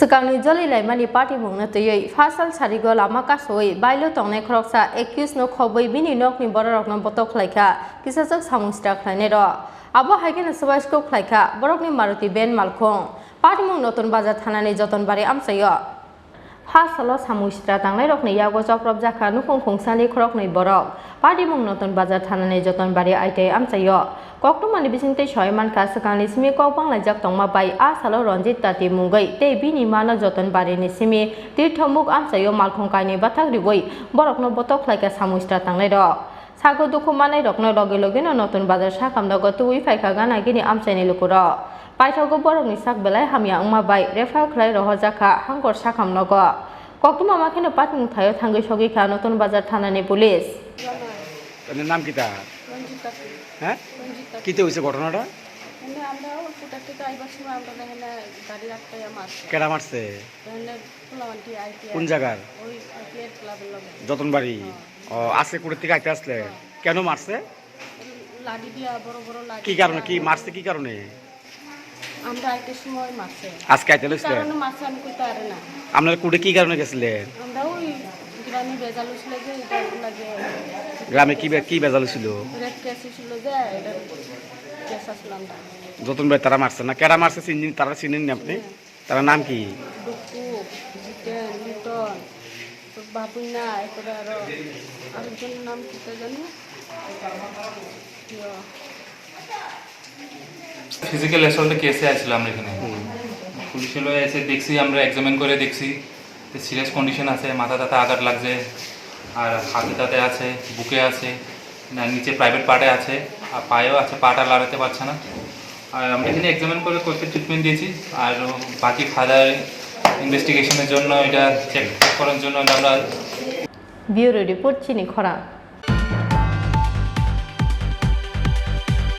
Swkangni Jolilaimani Patimungno tuyoi fasal sarigo Lama Kasuwi bailo tongnai khoroksa accused no khobui Bini nokni borokno Butok Khlaijakha kisajak samustra khlainai ro abo haikena swasko Khlaijakha borokni Maruti ben malkhung Patimungno notun bazar thanani jotonbari amsayo fasalo samustra tangnai rokni yago Khlaijakha nukung khungsani khorokni borok Patimungno notun bazar thanani jotonbari aitai amsayo Koktumani bisingtei soymanka Swkangni simi Khlaijakha tongma bai asalo Ronjit tati mungai tei Bini mana joton barini simi tirthomuk amsayo malkhung kaini bathak riboi borokno Butok Khlaijakha samustra tangnai ro sago dukhu manai rokno loge loge no notun bazar sakamno gotui phaika gana gini amsaini lukuro paithogo borokni sak belai hamya ongma bai refer Khlaijakha hangkor sakamno go Koktuma makheno Patimung thayo thangoi sogi kha notun bazar thanani police নাম কিটা হ্যাঁ কিতে হইছে ঘটনাটা কেডা মারছে কোন জায়গার যতনবাড়ি ও আছে কুড়ে থেকে আইতে আসলে কেন মারছে কি কারণে কি মারছে কি কারণে আমরা আইতে সময় মারছে আজকে আইতে লইছিলেন কারণে মারছে আমি কইতে পারে না আপনারা কুড়ে কি কারণে গেছিলেন আমরা ওই গ্রামে বেজাল ছিল যে এটা লাগে গ্রামে কি বেজাল ছিল রেড কেস ছিল যে এটা কেস আসলাম না যতনবাড়ি তারা মারছে না কেডা মারছে চিনেন তারা চিনেন না আপনি তার নাম কি দুকু জিতেন লিটন তো বাবুনা এরপরে আরেকজনের নাম কি জানি ফিজিক্যাল অ্যাসল্টের কেসে আসলাম এখানে পুলিশে লয়ে এসে দেখছি আমরা এক্সামিন করে দেখছি সিরিয়াস কন্ডিশন আছে মাথা টাথা আঘাত লাগছে আর হাতে টাতে আছে বুকে আছে না নিচে প্রাইভেট পার্টে আছে আর পায়েও আছে পাটা লড়াতে পারছে না আর আমরা এখানে এক্সামিন করে কয়েকটা ট্রিটমেন্ট দিয়েছি আর বাকি ফার্দার ইনভেস্টিগেশনের জন্য এটা চেক করার জন্য আমরা ব্যুরো রিপোর্ট চিনি খরা।